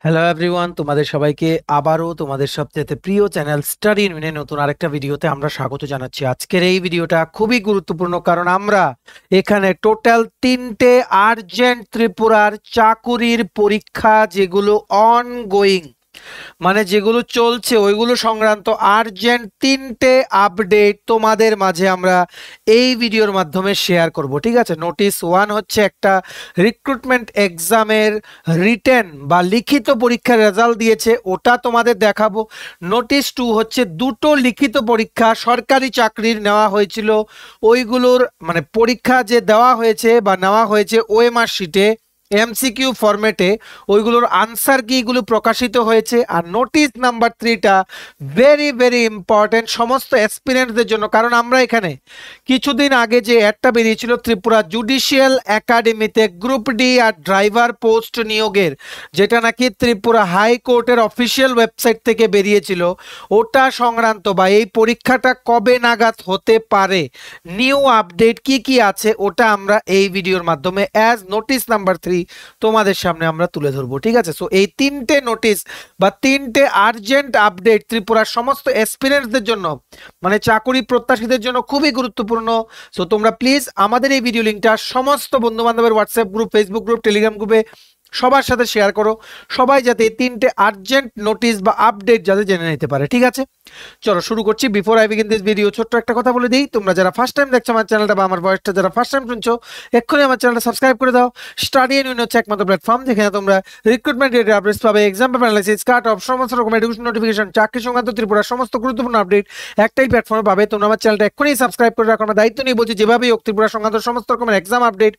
Hello everyone, তোমাদের সবাইকে আবারও তোমাদের সবচেয়ে প্রিয় চ্যানেল স্টাডি ইন মিনিটে নতুন আরেকটা ভিডিওতে আমরা স্বাগত জানাচ্ছি। আজকের এই ভিডিওটা খুবই গুরুত্বপূর্ণ, কারণ আমরা এখানে টোটাল 3টে আর্জেন্ট ত্রিপুরার চাকুরির পরীক্ষা যেগুলো অনগোয়িং, মানে যেগুলো চলছে ওইগুলো সংক্রান্ত আর্জেন্ট 3টে আপডেট তোমাদের মাঝে আমরা এই ভিডিওর মাধ্যমে শেয়ার করব। ঠিক আছে, নোটিশ 1 হচ্ছে একটা রিক্রুটমেন্ট এক্সামের রিটেন বা লিখিত পরীক্ষার রেজাল্ট দিয়েছে, ওটা তোমাদের দেখাবো। নোটিশ 2 হচ্ছে দুটো লিখিত পরীক্ষা সরকারি চাকরির নেওয়া হয়েছিল, ওইগুলোর মানে পরীক্ষা যে দেওয়া হয়েছে বা নেওয়া হয়েছে ওএমআর শিটে এমসিকিউ ফরম্যাটে, ওইগুলোর আনসার কি এগুলো প্রকাশিত হয়েছে। আর নোটিশ নাম্বার 3টা ভেরি ভেরি ইম্পর্টেন্ট সমস্ত অ্যাসপিরেন্টদের জন্য, কারণ আমরা এখানে কিছুদিন আগে যে অ্যাডটা বেরিয়েছিল ত্রিপুরা জুডিশিয়াল একাডেমিতে গ্রুপ ডি আর ড্রাইভার পোস্ট নিয়োগের, যেটা নাকি ত্রিপুরা হাইকোর্টের অফিসিয়াল ওয়েবসাইট থেকে বেরিয়েছিল, ওটা সংক্রান্ত বা এই পরীক্ষাটা কবে নাগাদ হতে পারে, নিউ আপডেট কি কি আছে, ওটা আমরা এই ভিডিওর মাধ্যমে অ্যাজ নোটিশ নাম্বার 3 তোমাদের সামনে আমরা তুলে ধরবো। ঠিক আছে, সো এই 3টে নোটিশ বা 3টে আর্জেন্ট আপডেট ত্রিপুরার সমস্ত এক্সপিরিয়েন্সদের জন্য, মানে চাকরি প্রত্যাশীদের জন্য খুবই গুরুত্বপূর্ণ। সো তোমরা প্লিজ আমাদের এই ভিডিও লিঙ্কটা সমস্ত বন্ধু বান্ধবের WhatsApp group, Facebook group, Telegram গ্রুপে সবার সাথে শেয়ার করো, সবাই যাতে 3টে আর্জেন্ট নোটিশ বা আপডেট যাতে জেনে নিতে পারে। ঠিক আছে, চলো শুরু করছি। Before I begin this video ছোট্ট একটা কথা বলে দিই, তোমরা যারা ফার্স্ট টাইম দেখছো আমার চ্যানেলটা বা আমার ভয়েসটা যারা ফার্স্ট টাইম শুনছো, এক্ষুনি আমার চ্যানেলটা সাবস্ক্রাইব করে দাও। স্টাডি ইন হচ্ছে একমাত্র প্ল্যাটফর্ম যেখানে তোমরা রিক্রুটমেন্ট রিলেটেড আপডেটস পাবে, exam paper analysis, cut off, সমস্ত রকম এডুকেশন নোটিফিকেশন, চাকরি সংক্রান্ত ত্রিপুরার সমস্ত গুরুত্বপূর্ণ আপডেট একটাই প্ল্যাটফর্মে পাবে। তোমরা আমার চ্যানেলটা এক্ষুনি সাবস্ক্রাইব করে রাখো। আমার দায়িত্ব নিয়ে বলছি, যেভাবেই হোক ত্রিপুরা সংক্রান্ত সমস্ত রকমের এক্সাম আপডেট,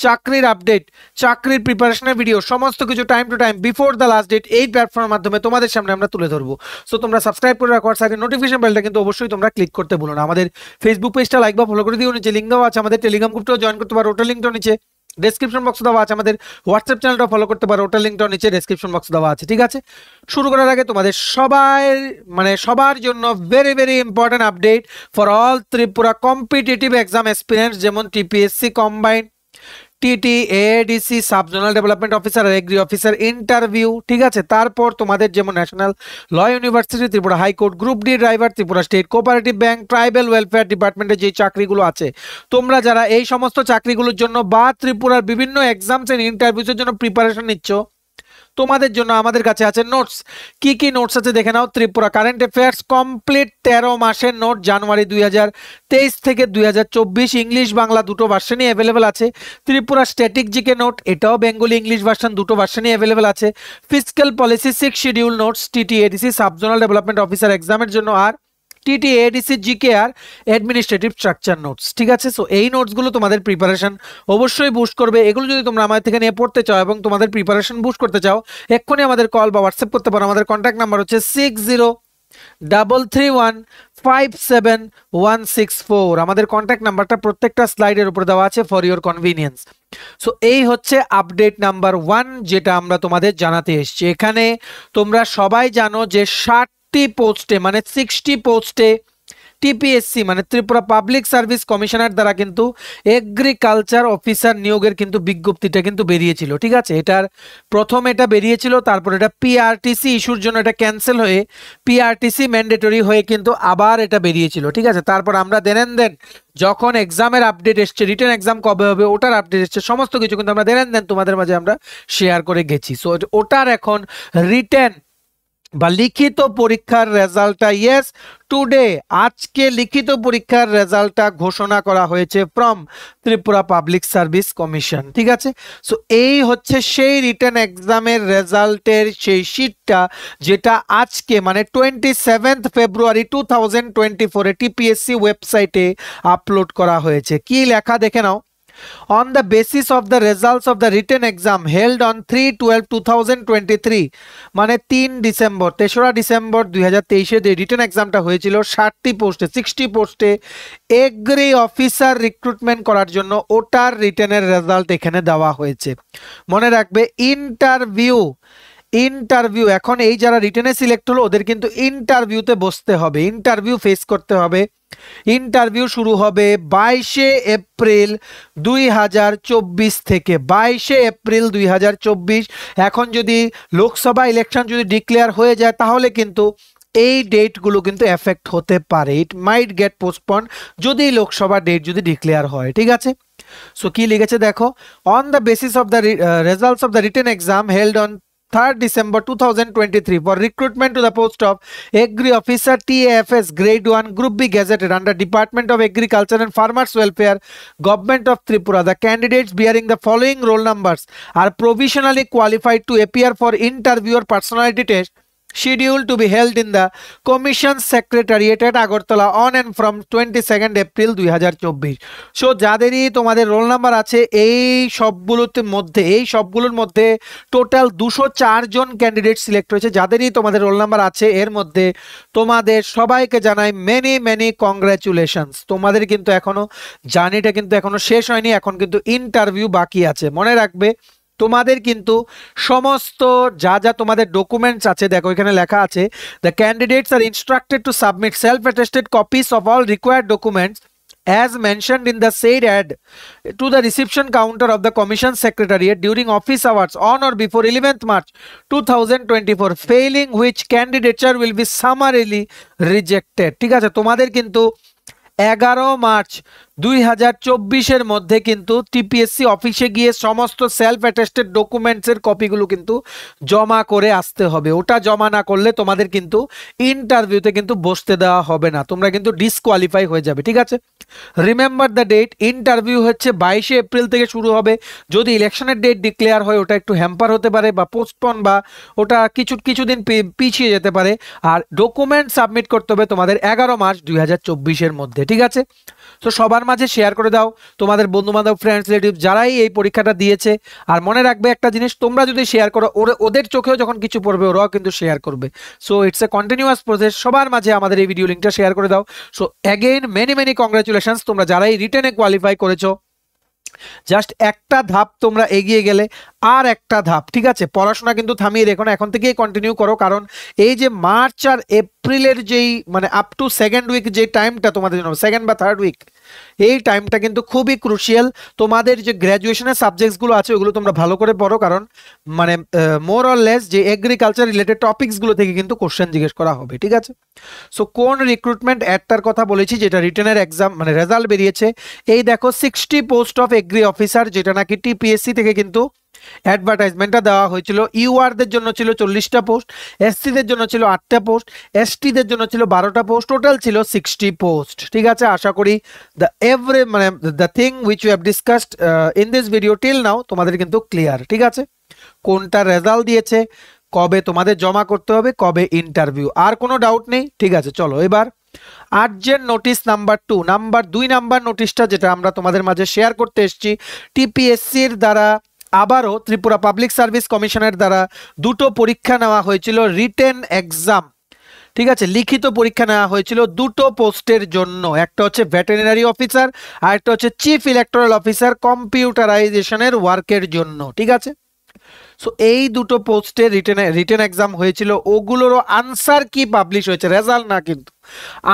চাকরির আপডেট, চাকরির প্রিপারেশনের ভিডিও, সমস্ত কিছু time to time before the last date এই প্ল্যাটফর্মের মাধ্যমে তোমাদের সামনে আমরা তুলে ধরবো। সো তোমরা সাবস্ক্রাইব করে রাখো, আর সাইডে নোটিফিকেশন বেলটা কিন্তু অবশ্যই তোমরা ক্লিক করতে ভুলো না। আমাদের ফেসবুক পেজটা লাইক বা ফলো করে দিও, নিচে লিঙ্ক দেওয়া আছে, আমাদের টেলিগ্রাম গ্রুপটাও জয়েন করতে পারো, ওটার লিঙ্কটাও নিচে ডেসক্রিপশন বক্স দেওয়া আছে, আমাদের হোয়াটসঅ্যাপ চ্যানেলটাও ফলো করতে পারো, ওটার লিঙ্কটাও নিচে ডেসক্রিপশন বক্স দেওয়া আছে। ঠিক আছে, শুরু করার আগে তোমাদের সবার জন্য very very important update for all Tripura competitive exam experience, যেমন TPSC combined, TT, ADC, sub zonal development officer, agri officer interview. ঠিক আছে, তারপর তোমাদের যেমন national law university, Tripura high court, group D driver, Tripura state cooperative bank, tribal welfare ডিপার্টমেন্টে যে চাকরিগুলো আছে, তোমরা যারা এই সমস্ত চাকরিগুলোর জন্য বা ত্রিপুরার বিভিন্ন এক্সামস এন্ড ইন্টারভিউসের জন্য প্রিপারেশন নিচ্ছ, তোমাদের জন্য আমাদের কাছে আছে নোটস। কি কি নোটস আছে দেখে নাও। ত্রিপুরা কারেন্ট অ্যাফেয়ার্স কমপ্লিট 13 মাসের নোট, জানুয়ারি 2023 থেকে 2024, ইংলিশ বাংলা দুটো ভার্সনই অ্যাভেলেবেল আছে। ত্রিপুরা স্ট্যাটিক জিকে নোট, এটাও বেঙ্গলি ইংলিশ ভার্সন দুটো ভার্সনই অ্যাভেলেবেল আছে। Fiscal policy 6 schedule notes, TT ADC subzonal development officer এক্সামের জন্য, আর টিটি এডিসি জিকে আর অ্যাডমিনিস্ট্রেটিভ স্ট্রাকচার নোটস। ঠিক আছে, সো এই নোটসগুলো তোমাদের প্রিপারেশন অবশ্যই বুস্ট করবে। এগুলো যদি তোমরা আমাদের থেকে নিয়ে পড়তে চাও এবং তোমাদের প্রিপারেশন বুস্ট করতে চাও, এক্ষুনি আমাদের কল বা হোয়াটসঅ্যাপ করতে পারো। আমাদের কন্ট্যাক্ট নাম্বার হচ্ছে 6033157164। আমাদের কন্ট্যাক্ট নাম্বারটা প্রত্যেকটা স্লাইডের উপরে দেওয়া আছে ফর ইওর কনভিনিয়েন্স। সো এই হচ্ছে আপডেট নাম্বার 1 যেটা আমরা তোমাদের জানাতে এসেছি। এখানে তোমরা সবাই জানো যে 60টি পোস্টে মানে 60 পোস্টে টিপিএসসি মানে ত্রিপুরা পাবলিক সার্ভিস কমিশনার দ্বারা কিন্তু এগ্রিকালচার অফিসার নিয়োগের কিন্তু বিজ্ঞপ্তিটা কিন্তু বেরিয়েছিল। ঠিক আছে, এটার প্রথম এটা বেরিয়েছিল, তারপর এটা পিআরটিসি ইস্যুর জন্য এটা ক্যান্সেল হয়ে পিআরটিসি ম্যান্ডেটরি হয়ে কিন্তু আবার এটা বেরিয়েছিল। ঠিক আছে, তারপর আমরা দেন যখন এক্সামের আপডেট এসছে, রিটেন এক্সাম কবে হবে ওটার আপডেট এসছে, সমস্ত কিছু কিন্তু আমরা দেন তোমাদের মাঝে আমরা শেয়ার করে গেছি। সো ওটার এখন রিটেন বা লিখিত পরীক্ষার রেজাল্টটা ইয়েস টুডে, আজকে লিখিত পরীক্ষার রেজাল্টটা ঘোষণা করা হয়েছে from Tripura public service commission. ঠিক আছে, সো এই হচ্ছে সেই রিটেন এক্সামের রেজাল্টের সেই শিটটা যেটা আজকে মানে 27 ফেব্রুয়ারি 2024 টিপিএসসি ওয়েবসাইটে আপলোড করা হয়েছে। কি লেখা দেখে নাও। On the basis of the results of the written exam held on 3/12/2023 মানে 3 ডিসেম্বর 2023 যে রিটেন এক্সামটা হয়েছিল 60 পোস্টে এগ্রি অফিসার রিক্রুটমেন্ট করার জন্য, ওটার রিটেনের রেজাল্ট এখানে দেওয়া হয়েছে। মনে রাখবে ইন্টারভিউ এখন এই যারা রিটেনে সিলেক্ট হলো ওদের কিন্তু ইন্টারভিউতে বসতে হবে, ইন্টারভিউ ফেস করতে হবে ইন্টারভিউ শুরু হবে 22 এপ্রিল 2024 থেকে। 22 এপ্রিল 2024। এখন যদি লোকসভা ইলেকশন যদি ডিক্লেয়ার হয়ে যায় তাহলে কিন্তু এই ডেটগুলো কিন্তু এফেক্ট হতে পারে। ইট মাইট গেট পোস্টপন যদি লোকসভা ডেট যদি ডিক্লেয়ার হয়, ঠিক আছে। সো কি লিখেছে দেখো, on the basis of the results of the written exam held on 3rd December 2023 for recruitment to the post of Agri Officer TAFS Grade 1 Group B gazetted under Department of Agriculture and Farmers Welfare, Government of Tripura. The candidates bearing the following roll numbers are provisionally qualified to appear for interview or personality test scheduled to be held in the Commission Secretariat at Agartala on and from 22nd April 2024. So যাদেরই তোমাদের roll number আছে এই সবগুলোর মধ্যে total 204 জন candidate select হয়েছে। যাদেরই তোমাদের roll number আছে এর মধ্যে তোমাদের সবাইকে জানাই মেনি কংগ্রাচুলেশনস। তোমাদের কিন্তু এখনো জার্নিটা কিন্তু এখনো শেষ হয়নি, এখন কিন্তু ইন্টারভিউ বাকি আছে। মনে রাখবে তোমাদের কিন্তু সমস্ত যা তোমাদের ডকুমেন্টস আছে, দেখো এখানে লেখা আছে, the candidates are instructed to submit self attested copies of all required documents as mentioned in the said ad to the reception counter of the Commission Secretariat during office hours on or before 11th March 2024, failing which candidature will be summarily rejected। ঠিক আছে, তোমাদের কিন্তু 11 March 2024 মধ্যে কিন্তু TPSC অফিসে গিয়ে সমস্ত self attested ডকুমেন্টসের কপিগুলো কিন্তু জমা করে আসতে হবে। ওটা জমা না করলে তোমাদের কিন্তু ইন্টারভিউতে কিন্তু বসতে দেওয়া হবে না, তোমরা কিন্তু ডিসকোয়ালিফাই হয়ে যাবে। ঠিক আছে, রিমেম্বার দ্য ডেট। ইন্টারভিউ হচ্ছে 22 এপ্রিল থেকে শুরু হবে। যদি ইলেকশনের ডেট ডিক্লেয়ার হয় ওটা একটু হ্যাম্পার হতে পারে বা পোস্টপন বা ওটা কিছুদিন পিছিয়ে যেতে পারে। আর ডকুমেন্ট সাবমিট করতে হবে তোমাদের 11 মার্চ 2024 মধ্যে। ঠিক আছে, তো সবার মাঝে শেয়ার করে দাও, তোমাদের বন্ধু বান্ধব ফ্রেন্ডস রিলেটিভ যারাই এই পরীক্ষাটা দিয়েছে। আর মনে রাখবে একটা জিনিস, তোমরা যদি শেয়ার করো ওদের চোখেও যখন কিছু পড়বে ওরাও কিন্তু শেয়ার করবে। So it's a continuous process. সবার মাঝে আমাদের এই ভিডিও লিঙ্কটা শেয়ার করে দাও। সো অ্যাগেইন মেনি কংগ্রাচুলেশনস, তোমরা যারাই রিটেনে কোয়ালিফাই করেছো। জাস্ট একটা ধাপ তোমরা এগিয়ে গেলে, আর একটা ধাপ। ঠিক আছে, পড়াশোনা কিন্তু থামিয়ে রেখো না, এখন থেকেই কন্টিনিউ করো। কারণ এই যে মার্চ আর এপ্রিলের যেই মানে আপ টু সেকেন্ড উইক যে টাইমটা তোমাদের জন্য, সেকেন্ড বা থার্ড উইক, এই টাইমটা কিন্তু খুবই ক্রুশিয়াল। তোমাদের যে গ্র্যাজুয়েশনের সাবজেক্টসগুলো আছে ওগুলো তোমরা ভালো করে পড়ো, কারণ মানে মোর অর লেস যে এগ্রিকালচার রিলেটেড টপিকসগুলো থেকে কিন্তু কোশ্চেন জিজ্ঞেস করা হবে। ঠিক আছে, সো কোন রিক্রুটমেন্ট অ্যাডটার কথা বলেছি, যেটা রিটেনের এক্সাম মানে রেজাল্ট বেরিয়েছে। এই দেখো 60 পোস্ট অফ এগ্রি অফিসার, যেটা নাকি টিপিএসসি থেকে কিন্তু অ্যাডভার্টাইজমেন্টটা দেওয়া হয়েছিল। ইউআরদের জন্য ছিল 40টা পোস্ট, এসসিদের জন্য ছিল 8টা পোস্ট, এসটিদের জন্য ছিল 12টা পোস্ট, টোটাল ছিল 60 পোস্ট। ঠিক আছে, আশা করি the thing which you have discussed in this video till now তোমাদের কিন্তু ক্লিয়ার। ঠিক আছে, কোনটা রেজাল্ট দিয়েছে, কবে তোমাদের জমা করতে হবে, কবে ইন্টারভিউ, আর কোনো ডাউট নেই। ঠিক আছে, চলো এবার আর্জেন্ট নোটিশ নাম্বার 2 নাম্বার নোটিশটা যেটা আমরা তোমাদের মাঝে শেয়ার করতে এসেছি। টিপিএসসির দ্বারা আবারও ত্রিপুরা পাবলিক সার্ভিস কমিশনের দ্বারা দুটো পরীক্ষা নেওয়া হয়েছিল, রিটেন এক্সাম। ঠিক আছে, লিখিত পরীক্ষা নেওয়া হয়েছিল দুটো পোস্টের জন্য, একটা হচ্ছে ভেটেরিনারি অফিসার আর একটা হচ্ছে চিফ ইলেকটোরাল অফিসার কম্পিউটারাইজেশনের ওয়ার্কের জন্য। ঠিক আছে, সো এই দুটো পোস্টে রিটেন এক্সাম হয়েছিল, ওগুলোরও আনসার কি পাবলিশ হয়েছে, রেজাল্ট না কিন্তু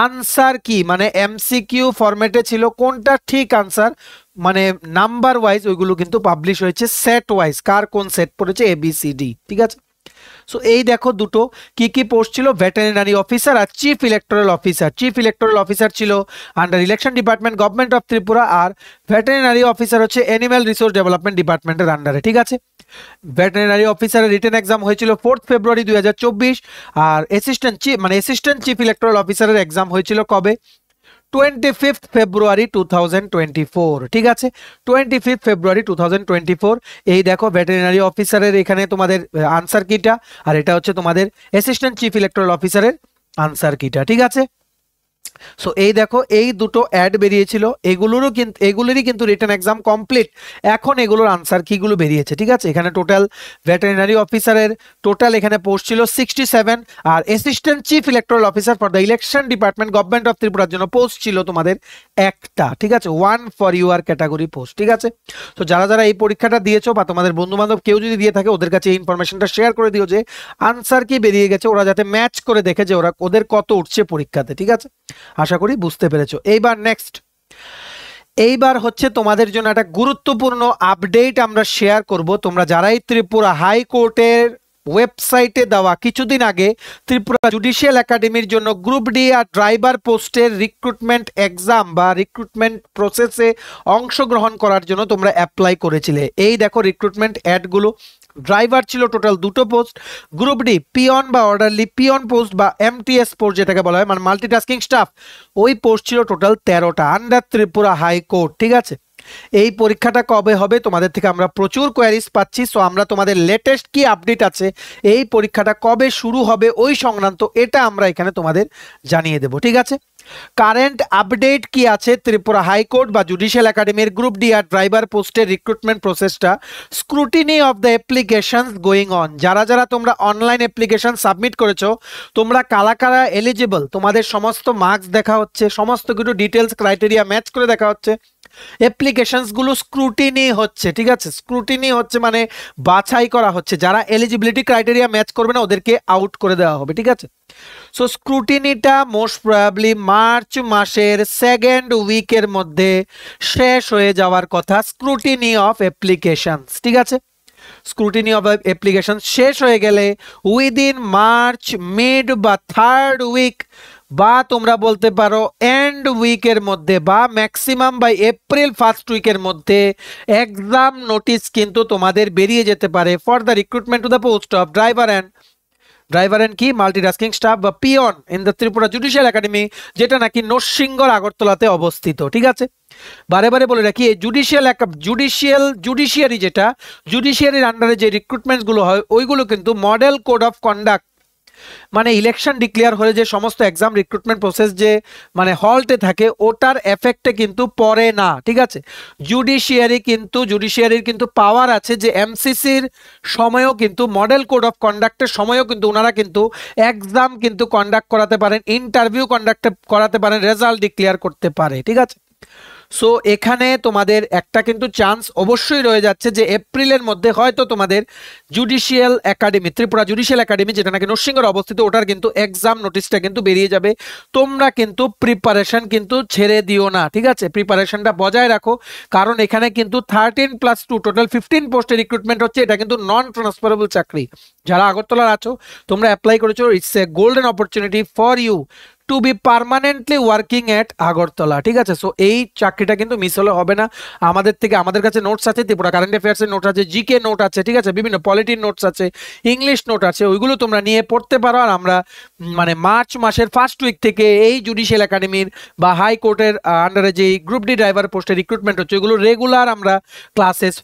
আনসার কি, মানে এমসিকিউ ফরম্যাটে ছিল। কোনটা ঠিক আনসার মানে নাম্বার ওয়াইজ ওইগুলো কিন্তু পাবলিশ হয়েছে, সেট ওয়াইজ কার কোন সেট পড়েছে ABCD। ঠিক আছে, সো এই দেখো দুটো কি পোস্ট ছিল, ভেটেরিনারি অফিসার আর chief electoral officer. Chief electoral officer ছিল under election department, government of Tripura, আর ভেটেরিনারি অফিসার হচ্ছে অ্যানিম্যাল রিসোর্স ডেভেলপমেন্ট ডিপার্টমেন্টের আন্ডারে। ঠিক আছে, ভেটেরিনারি অফিসারের রিটেন এক্সাম হয়েছিল 4 ফেব্রুয়ারি 2024, আর অ্যাসিস্ট্যান্ট চিফ ইলেকটোরাল অফিসারের এক্সাম হয়েছিল কবে, 25 ফেব্রুয়ারি 2024। ঠিক আছে, 25 ফেব্রুয়ারি 2024। এই দেখো ভেটেরিনারি অফিসারের এখানে তোমাদের আনসার কিটা, আর এটা হচ্ছে তোমাদের অ্যাসিস্ট্যান্ট চিফ ইলেকটোরাল অফিসারের আনসার কিটা। ঠিক আছে, সো এই দেখো এই দুটো অ্যাড বেরিয়েছিল, এগুলোরই কিন্তু রিটেন এক্সাম কমপ্লিট। এখন এগুলোর আনসার কিগুলো বেরিয়েছে। ঠিক আছে, এখানে টোটাল ভেটেরিনারি অফিসারের টোটাল এখানে পোস্ট ছিল 67, আর assistant chief electoral officer for the election department government of ত্রিপুরার জন্য পোস্ট ছিল তোমাদের একটা। ঠিক আছে, 1 ফর ইউআর ক্যাটাগরি পোস্ট। ঠিক আছে, তো যারা এই পরীক্ষাটা দিয়েছো বা তোমাদের বন্ধু বান্ধব কেউ যদি দিয়ে থাকে ওদের কাছে এই ইনফরমেশনটা শেয়ার করে দিও যে আনসার কি বেরিয়ে গেছে, ওরা যাতে ম্যাচ করে দেখে যে ওদের কত উঠছে পরীক্ষাতে। ঠিক আছে, আশা করি বুঝতে পেরেছো। এইবার নেক্সট, এইবার হচ্ছে তোমাদের জন্য একটা গুরুত্বপূর্ণ আপডেট আমরা শেয়ার করব। তোমরা যারাই ত্রিপুরা হাইকোর্টের ওয়েবসাইটে দেওয়া কিছুদিন আগে ত্রিপুরা জুডিশিয়াল একাডেমির জন্য গ্রুপ ডি আর ড্রাইভার পোস্টের রিক্রুটমেন্ট এক্সাম বা রিক্রুটমেন্ট প্রসেসে অংশগ্রহণ করার জন্য তোমরা অ্যাপ্লাই করেছিলে, এই দেখো রিক্রুটমেন্ট অ্যাডগুলো। ড্রাইভার ছিল টোটাল 2টো পোস্ট, গ্রুপ ডি পিয়ন বা অর্ডারলি পিয়ন পোস্ট বা এমটিএস পোস্ট যেটাকে বলা হয় মানে মাল্টিটাস্কিং স্টাফ, ওই পোস্ট ছিল টোটাল 13টা আন্ডার ত্রিপুরা হাইকোর্ট। ঠিক আছে, এই পরীক্ষাটা কবে হবে তোমাদের থেকে আমরা প্রচুর কোয়ারিজ পাচ্ছি। সো আমরা তোমাদের লেটেস্ট কি আপডেট আছে, এই পরীক্ষাটা কবে শুরু হবে ওই সংক্রান্ত এটা আমরা এখানে তোমাদের জানিয়ে দেব। ঠিক আছে, কারেন্ট আপডেট কি আছে ত্রিপুরা হাইকোর্ট বা জুডিশিয়াল একাডেমির গ্রুপ ডি আর ড্রাইভার পোস্টের রিক্রুটমেন্ট প্রসেসটা, scrutiny of the applications going on. যারা যারা তোমরা অনলাইন অ্যাপ্লিকেশন সাবমিট করেছো, তোমরা কারা কারা এলিজিবল, তোমাদের সমস্ত মার্কস দেখা হচ্ছে, সমস্ত কিছু ডিটেলস ক্রাইটেরিয়া ম্যাচ করে দেখা হচ্ছে, অ্যাপ্লিকেশনস গুলো স্ক্রুটিনি হচ্ছে। ঠিক আছে, স্ক্রুটিনি হচ্ছে মানে বাছাই করা হচ্ছে, যারা এলিজিবিলিটি ক্রাইটেরিয়া ম্যাচ করবে না ওদেরকে আউট করে দেওয়া হবে। ঠিক আছে, সো স্ক্রুটিনিটা মোস্ট প্রবাবলি মার্চ মাসের সেকেন্ড উইকের মধ্যে শেষ হয়ে যাওয়ার কথা, স্ক্রুটিনি অফ অ্যাপ্লিকেশনস। ঠিক আছে, স্ক্রুটিনি অফ অ্যাপ্লিকেশন শেষ হয়ে গেলে উইদিন মার্চ মিড বা থার্ড উইক বা তোমরা বলতে পারো এন্ড উইকের মধ্যে বা ম্যাক্সিমাম বাই এপ্রিল ফার্স্ট উইকের মধ্যে এক্সাম নোটিশ কিন্তু তোমাদের বেরিয়ে যেতে পারে for the recruitment to the post of driver and কি মাল্টিটাস্কিং স্টাফ বা peon in the Tripura judicial academy, যেটা নাকি নরসিংগড় আগরতলাতে অবস্থিত। ঠিক আছে, বারে বারে বলে রাখি এই জুডিশিয়ারি যেটা জুডিশিয়ারির আন্ডারে যে রিক্রুটমেন্টস গুলো হয় ওইগুলো কিন্তু মডেল কোড অফ কন্ডাক্ট মানে ইলেকশন ডিক্লেয়ার হলে যে সমস্ত এক্সাম রিক্রুটমেন্ট প্রসেস যে মানে হল্টে থাকে ওটার এফেক্টে কিন্তু পড়ে না। ঠিক আছে, জুডিশিয়ারির কিন্তু পাওয়ার আছে যে এমসিসির সময়ও কিন্তু মডেল কোড অফ কন্ডাক্টের সময়ও কিন্তু ওনারা কিন্তু এক্সাম কিন্তু কন্ডাক্ট করাতে পারেন, ইন্টারভিউ কন্ডাক্ট করাতে পারেন, রেজাল্ট ডিক্লেয়ার করতে পারে। ঠিক আছে, সো এখানে তোমাদের একটা কিন্তু চান্স অবশ্যই রয়ে যাচ্ছে যে এপ্রিলের মধ্যে হয়তো তোমাদের judicial academy Tripura judicial academy যেটা নাকি নরসিংগড়ে অবস্থিত ওটার কিন্তু এক্সাম নোটিশটা কিন্তু বেরিয়ে যাবে। তোমরা কিন্তু প্রিপারেশন কিন্তু ছেড়ে দিও না। ঠিক আছে, প্রিপারেশনটা বজায় রাখো, কারণ এখানে কিন্তু 13+2 টোটাল 15 পোস্টের রিক্রুটমেন্ট হচ্ছে। এটা কিন্তু নন ট্রান্সফারেবল চাকরি। যারা আগরতলার আছো তোমরা অ্যাপ্লাই করেছো, it's a golden opportunity for you to be permanently working at Agartala. ঠিক আছে, সো এই চাকরিটা কিন্তু মিস হলে হবে না। আমাদের কাছে নোটস আছে, ত্রিপুরা কারেন্ট অ্যাফেয়ার্সের নোট আছে, জিকে নোট আছে, ঠিক আছে, বিভিন্ন পলিটির নোটস আছে, ইংলিশ নোট আছে, ওইগুলো তোমরা নিয়ে পড়তে পারো। আর আমরা মানে মার্চ মাসের ফার্স্ট উইক থেকে এই জুডিশিয়াল একাডেমির বা হাইকোর্টের আন্ডারে যে গ্রুপ ডি ড্রাইভার পোস্টে রিক্রুটমেন্ট হচ্ছে ওইগুলো রেগুলার আমরা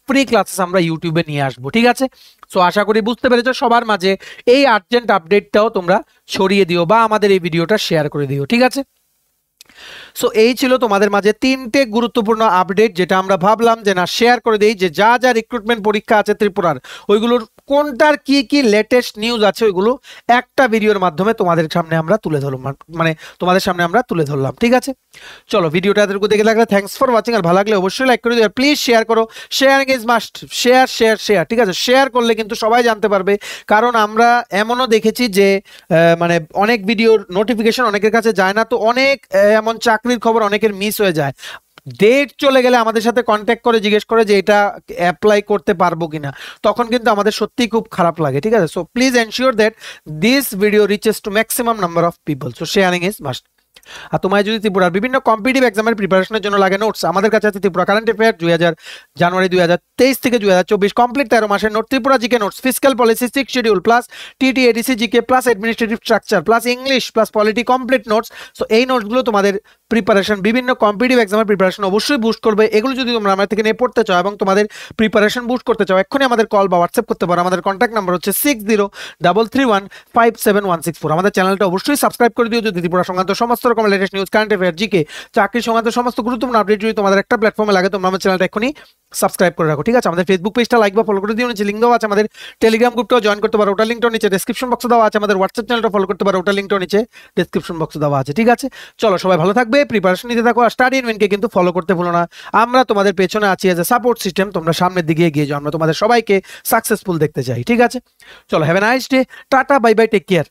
ফ্রি ক্লাসেস আমরা ইউটিউবে নিয়ে আসবো। ঠিক আছে, সো আশা করি বুঝতে পেরেছো। সবার মাঝে এই আর্জেন্ট আপডেটটাও তোমরা ছড়িয়ে দিও বা আমাদের এই ভিডিওটা শেয়ার করে দিও। ঠিক আছে, সো এই ছিল তোমাদের মাঝে 3টে গুরুত্বপূর্ণ আপডেট যেটা আমরা ভাবলাম যে না শেয়ার করে দিই, যে যা যা রিক্রুটমেন্ট পরীক্ষা আছে ত্রিপুরার ওইগুলোর কোনটার কি কি লেটেস্ট নিউজ আছে ওইগুলো একটা ভিডিওর মাধ্যমে তোমাদের সামনে আমরা তুলে ধরলাম, মানে তোমাদের সামনে আমরা তুলে ধরলাম। ঠিক আছে, চলো ভিডিওটা এতটুকু দেখে লাগলে থ্যাঙ্কস ফর ওয়াচিং। আর ভালো লাগলে অবশ্যই লাইক করে দিও, আর প্লিজ শেয়ার করো। Sharing is must, share. ঠিক আছে, শেয়ার করলে কিন্তু সবাই জানতে পারবে, কারণ আমরা এমনও দেখেছি যে মানে অনেক ভিডিওর নোটিফিকেশন অনেকের কাছে যায় না, তো অনেক এমন চাকরির খবর অনেকের মিস হয়ে যায়। ডেট চলে গেলে আমাদের সাথে কন্ট্যাক্ট করে জিজ্ঞেস করে যে এটা অ্যাপ্লাই করতে পারবো কিনা, তখন কিন্তু আমাদের সত্যিই খুব খারাপ লাগে। ঠিক আছে, so please ensure that this video reaches to maximum number of people. So sharing is must. আর তোমায় যদি ত্রিপুরার বিভিন্ন কম্পিটিটিভ এক্সামের প্রিপারেশনের জন্য লাগে নোটস, আমাদের কাছে আছে ত্রিপুরা কারেন্ট অ্যাফেয়ার জানুয়ারি 2023 থেকে 2024 কমপ্লিট 13 মাসের note, Tripura GK notes, fiscal policy 6 schedule plus TT ADC GK plus administrative structure plus English plus polity complete notes. So এই নোটসগুলো তোমাদের প্রিপারেশন বিভিন্ন কম্পিটিটিভ এক্সামের প্রিপারেশন অবশ্যই বুস্ট করবে। এগুলো যদি তোমরা আমার থেকে নিয়ে পড়তে চাও এবং তোমাদের প্রিপারেশন বুস্ট করতে চাও, এক্ষুনি আমাদের কল বা হোয়াটসঅ্যাপ করতে পারো। আমাদের কন্ট্যাক্ট নাম্বার হচ্ছে 6033157164। আমাদের চ্যানেলটা অবশ্যই সাবস্ক্রাইব করে দিও যদি ত্রিপুরা সংক্রান্ত সমস্ত রকম latest news, current affair, GK, চাকরি সংক্রান্ত সমস্ত গুরুত্বপূর্ণ আপডেট যদি তোমাদের একটা প্ল্যাটফর্মে লাগে, তোমরা আমার চ্যানেলটা এখনই সাবস্ক্রাইব করে রাখো। ঠিক আছে, আমাদের ফেসবুক পেজটা লাইক বা ফলো করে দিও, নিচে লিঙ্ক দেওয়া আছে। আমাদের টেলিগ্রাম গ্রুপটাও জয়েন করতে পারো, ওটার লিঙ্কটাও নিচে ডেসক্রিপশন বক্সে দেওয়া আছে। আমাদের হোয়াটসঅ্যাপ চ্যানেলটা ফলো করতে পারো, ওটার লিঙ্কটাও নিচে ডেসক্রিপশন বক্সে দেওয়া আছে। ঠিক আছে, চলো সবাই ভালো থাকবে, প্রিপারেশন নিতে থাকো, আর স্টাডি ইন উইনকে কিন্তু ফলো করতে ভুলো না। আমরা তোমাদের পেছনে আছি এজ এ সাপোর্ট সিস্টেম, তোমরা সামনের দিকে এগিয়ে যাও, আমরা তোমাদের সবাইকে সাকসেসফুল দেখতে চাই। ঠিক আছে, চলো have a nice day, tata, bye bye, take care.